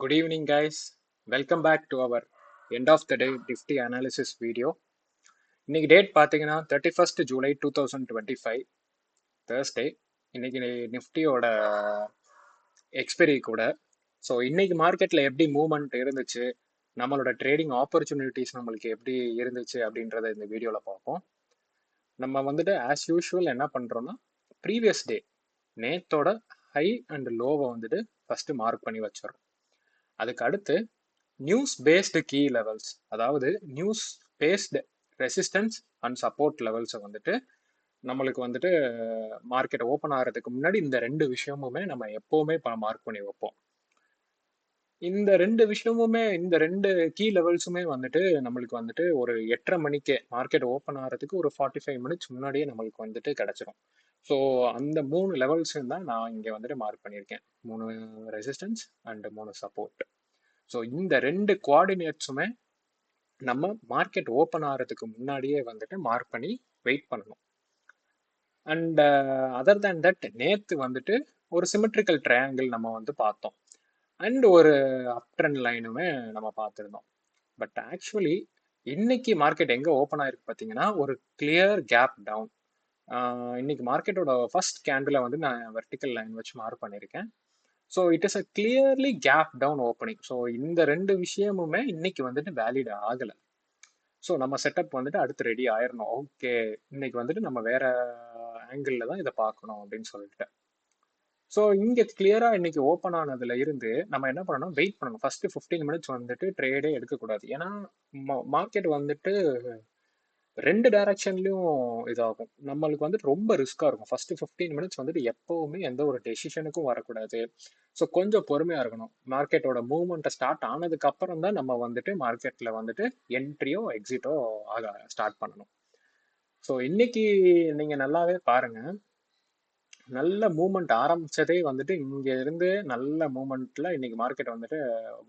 Good evening, guys. Welcome back to our end of the day Nifty analysis video. இன்னைக்கு date பார்த்தீங்கன்னா 31st July 2025 Thursday. இன்னைக்கு நிஃப்டியோட expiry கூட. So இன்னைக்கு மார்க்கெட்டில் எப்படி மூவ்மெண்ட் இருந்துச்சு, நம்மளோட ட்ரேடிங் ஆப்பர்ச்சுனிட்டிஸ் நம்மளுக்கு எப்படி இருந்துச்சு அப்படின்றத இந்த வீடியோவில் பார்ப்போம். நம்ம வந்துட்டு ஆஸ் யூஷுவல் என்ன பண்ணுறோம்னா, ப்ரீவியஸ் டே நேத்தோட ஹை அண்ட் லோவை வந்துட்டு ஃபஸ்ட்டு மார்க் பண்ணி வச்சிடறோம். அதுக்கு அடுத்து நியூஸ் பேஸ்டு கீ லெவல்ஸ், அதாவது news based resistance and support லெவல்ஸை வந்துட்டு நம்மளுக்கு வந்துட்டு மார்க்கெட் ஓப்பன் ஆகிறதுக்கு முன்னாடி இந்த ரெண்டு விஷயமுமே நம்ம எப்போவுமே மார்க் பண்ணி வைப்போம். இந்த ரெண்டு கீ லெவல்ஸுமே வந்துட்டு நம்மளுக்கு வந்துட்டு ஒரு 8:30 மணிக்கே மார்க்கெட் ஓப்பன் ஆகிறதுக்கு ஒரு 45 மினிட்ஸ் முன்னாடியே நம்மளுக்கு வந்துட்டு கிடைச்சிரும். ஸோ அந்த 3 லெவல்ஸ் தான் நான் இங்கே வந்துட்டு மார்க் பண்ணியிருக்கேன். 3 ரெசிஸ்டன்ஸ் அண்ட் 3 சப்போர்ட். ஸோ இந்த ரெண்டு கோஆர்டினேட்ஸுமே நம்ம மார்க்கெட் ஓப்பன் ஆகிறதுக்கு முன்னாடியே வந்துட்டு மார்க் பண்ணி வெயிட் பண்ணணும். அண்ட் அதர் தேன் தட் நேத்து வந்துட்டு ஒரு சிமெட்ரிக்கல் ட்ரையாங்கிள் நம்ம வந்து பார்த்தோம். அண்ட் ஒரு அப் ட்ரெண்ட் லைனுமே நம்ம பார்த்துருந்தோம். பட் ஆக்சுவலி இன்னைக்கு மார்க்கெட் எங்கே ஓப்பன் ஆயிருக்கு பார்த்தீங்கன்னா, ஒரு கிளியர் கேப் டவுன். இன்னைக்கு மார்க்கெட்டோட ஃபர்ஸ்ட் கேண்டில் வந்து நான் வெர்டிக்கல் லைன் வச்சு மார்க் பண்ணியிருக்கேன். So it is a clearly gap down opening. So இந்த ரெண்டு விஷயமுமே இன்னைக்கு வந்துட்டு வேலிட் ஆகலை. ஸோ நம்ம செட்டப் வந்துட்டு அடுத்து ரெடி ஆயிடணும். ஓகே, இன்னைக்கு வந்துட்டு நம்ம வேற ஆங்கிளில் தான் இதை பார்க்கணும் அப்படின்னு சொல்லிட்டு. ஸோ இங்கே கிளியரா இன்னைக்கு ஓப்பன் ஆனதுல இருந்து நம்ம என்ன பண்ணணும், வெயிட் பண்ணணும். ஃபர்ஸ்ட் 15 மினிட்ஸ் வந்துட்டு ட்ரேடே எடுக்கக்கூடாது. ஏன்னா மார்க்கெட் வந்துட்டு ரெண்டு டைரக்ஷன்லயும் இதாகும். நம்மளுக்கு வந்துட்டு ரொம்ப ரிஸ்கா இருக்கும். ஃபர்ஸ்ட் 15 மினிட்ஸ் வந்துட்டு எப்பவுமே எந்த ஒரு டெசிஷனுக்கும் வரக்கூடாது. ஸோ கொஞ்சம் பொறுமையா இருக்கணும். மார்க்கெட்டோட மூவ்மெண்ட்டை ஸ்டார்ட் ஆனதுக்கு அப்புறம் தான் நம்ம வந்துட்டு மார்க்கெட்ல வந்துட்டு என்ட்ரியோ எக்ஸிட்டோ ஆக ஸ்டார்ட் பண்ணணும். ஸோ இன்னைக்கு நீங்க நல்லாவே பாருங்க, நல்ல மூவ்மெண்ட் ஆரம்பிச்சதே வந்துட்டு இங்க இருந்து நல்ல மூவ்மெண்ட்ல இன்னைக்கு மார்க்கெட் வந்துட்டு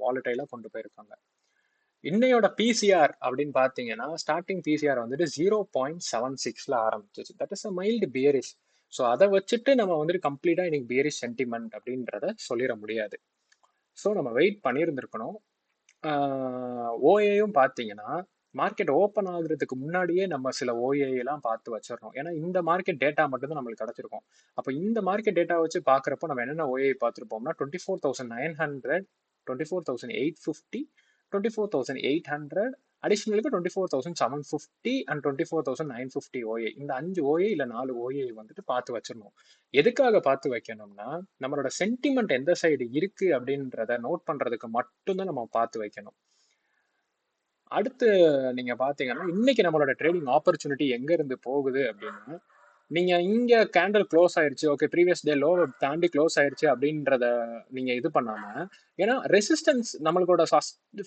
வாலட்டைலா கொண்டு போயிருக்காங்க. இன்னையோட பிசிஆர் அப்படின்னு பார்த்தீங்கன்னா, ஸ்டார்டிங் பிசிஆர் வந்துட்டு 0.76 ஆரம்பிச்சிச்சு. That is a mild bearish. So அதை வச்சுட்டு நம்ம வந்துட்டு கம்ப்ளீட்டா இன்னைக்கு பியரிஷ் சென்டிமெண்ட் அப்படின்றத சொல்லிட முடியாது. ஸோ நம்ம வெயிட் பண்ணியிருந்திருக்கணும். ஓஏயும் பார்த்தீங்கன்னா, மார்க்கெட் ஓப்பன் ஆகுறதுக்கு முன்னாடியே நம்ம சில ஓஏ எல்லாம் பார்த்து வச்சிடறோம். ஏன்னா இந்த மார்க்கெட் டேட்டா மட்டும் தான் நம்மளுக்கு கிடைச்சிருக்கும். அப்போ இந்த மார்க்கெட் டேட்டா வச்சு பார்க்குறப்போ நம்ம என்னென்ன ஓஏ பார்த்துருப்போம்னா, 24,900, 24,850, 24,800, அடிஷனலுக்கு 24,750 அண்ட் 24,950 ஓஏ. இந்த 5 ஓஏ இல்லை 4 ஓஏ வந்துட்டு பார்த்து வச்சிடணும். எதுக்காக பார்த்து வைக்கணும்னா, நம்மளோட சென்டிமெண்ட் எந்த சைடு இருக்கு அப்படின்றத நோட் பண்றதுக்கு மட்டும்தான் நம்ம பார்த்து வைக்கணும். அடுத்து நீங்க பாத்தீங்கன்னா, இன்னைக்கு நம்மளோட ட்ரேடிங் ஆப்பர்ச்சுனிட்டி எங்க இருந்து போகுது அப்படின்னா, நீங்க இங்க கேண்டில் க்ளோஸ் ஆயிருச்சு, ஓகே ப்ரீவியஸ் டே லோ தாண்டி க்ளோஸ் ஆயிருச்சு அப்படின்றத நீங்க இது பண்ணாம, ஏன்னா ரெசிஸ்டன்ஸ் நம்மளோட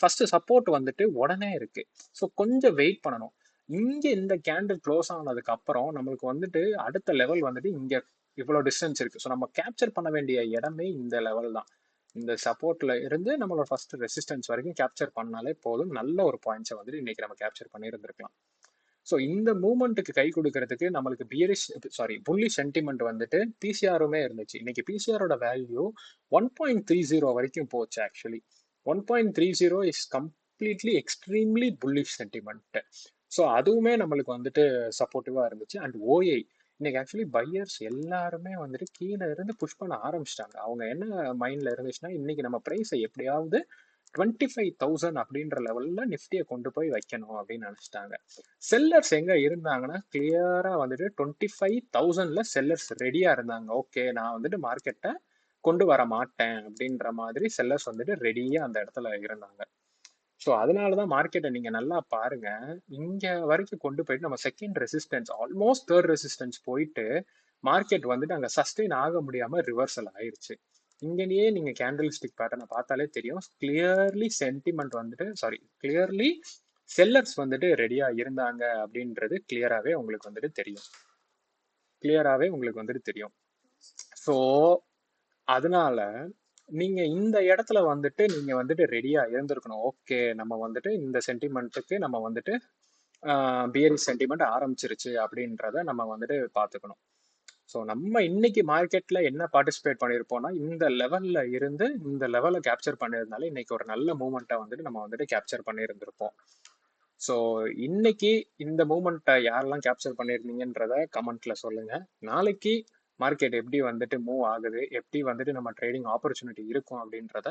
ஃபர்ஸ்ட் சப்போர்ட் வந்துட்டு உடனே இருக்கு. ஸோ கொஞ்சம் வெயிட் பண்ணணும். இங்க இந்த கேண்டில் க்ளோஸ் ஆனதுக்கு அப்புறம் நம்மளுக்கு வந்துட்டு அடுத்த லெவல் வந்துட்டு இங்க இவ்வளவு டிஸ்டன்ஸ் இருக்கு. ஸோ நம்ம கேப்சர் பண்ண வேண்டிய இடமே இந்த லெவல் தான். இந்த சப்போர்ட்ல இருந்து நம்மளோட ஃபர்ஸ்ட் ரெசிஸ்டன்ஸ் வரைக்கும் கேப்சர் பண்ணாலே போதும். நல்ல ஒரு பாயிண்ட்ஸை வந்துட்டு இன்னைக்கு நம்ம கேப்சர் பண்ணியிருந்திருக்கலாம். ஸோ இந்த மூவ்மெண்ட்டுக்கு கை கொடுக்கறதுக்கு நம்மளுக்கு புல்லி சென்டிமெண்ட் வந்துட்டு பிசிஆருமே இருந்துச்சு. இன்னைக்கு பிசிஆரோட வேல்யூ 1.30 வரைக்கும் போச்சு. Actually 1.30 is completely extremely bullish sentiment. So அதுவுமே நம்மளுக்கு வந்துட்டு சப்போர்ட்டிவா இருந்துச்சு. அண்ட் ஓஐ இன்னைக்கு ஆக்சுவலி பையர்ஸ் எல்லாருமே வந்துட்டு கீழே இருந்து புஷ் பண்ண ஆரம்பிச்சிட்டாங்க. அவங்க என்ன மைண்ட்ல இருந்துச்சுன்னா, இன்னைக்கு நம்ம பிரைஸை எப்படியாவது 25,000 அப்படின்ற லெவல்ல நிஃப்டியை கொண்டு போய் வைக்கணும் அப்படின்னு நினைச்சிட்டாங்க. செல்லர்ஸ் எங்க இருந்தாங்கன்னா, கிளியரா வந்துட்டு 25,000ல செல்லர்ஸ் ரெடியா இருந்தாங்க. ஓகே, நான் வந்துட்டு மார்க்கெட்டை கொண்டு வர மாட்டேன் அப்படின்ற மாதிரி செல்லர்ஸ் வந்துட்டு ரெடியா அந்த இடத்துல இருந்தாங்க. ஸோ அதனாலதான் மார்க்கெட்டை நீங்க நல்லா பாருங்க, இங்க வரைக்கும் கொண்டு போயிட்டு நம்ம second resistance almost third resistance போயிட்டு மார்க்கெட் வந்துட்டு அங்க சஸ்டெயின் ஆக முடியாம ரிவர்சல் ஆயிருச்சு. இங்கேயே நீங்க கேண்டில் ஸ்டிக் பேட்டர்னை பார்த்தாலே தெரியும், கிளியர்லி செல்லர்ஸ் வந்துட்டு ரெடியா இருந்தாங்க அப்படின்றது கிளியராகவே உங்களுக்கு வந்துட்டு தெரியும். ஸோ அதனால நீங்க இந்த இடத்துல வந்துட்டு நீங்க வந்துட்டு ரெடியா இருந்திருக்கணும். ஓகே, நம்ம வந்துட்டு இந்த சென்டிமெண்ட்டுக்கு நம்ம வந்துட்டு பியரிஷ் சென்டிமெண்ட் ஆரம்பிச்சிருச்சு அப்படின்றத நம்ம வந்துட்டு பார்த்துக்கணும். ஸோ நம்ம இன்னைக்கு மார்க்கெட்ல என்ன பார்ட்டிசிபேட் பண்ணியிருப்போம்னா இந்த லெவல்ல இருந்து இந்த லெவலை கேப்சர் பண்ணியிருந்தாலே இன்னைக்கு ஒரு நல்ல மூமெண்ட்டை வந்துட்டு நம்ம வந்துட்டு கேப்சர் பண்ணியிருந்திருப்போம். ஸோ இன்னைக்கு இந்த மூமெண்ட்டை யாரெல்லாம் கேப்சர் பண்ணியிருந்தீங்கன்றத கமெண்ட்ல சொல்லுங்க. நாளைக்கு மார்க்கெட் எப்படி வந்துட்டு மூவ் ஆகுது, எப்படி வந்துட்டு நம்ம ட்ரேடிங் ஆப்பர்ச்சுனிட்டி இருக்கும் அப்படின்றத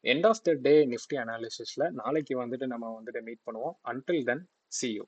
end of the day Nifty அனாலிசிஸ்ல நாளைக்கு வந்துட்டு நம்ம வந்துட்டு மீட் பண்ணுவோம். Until then see you.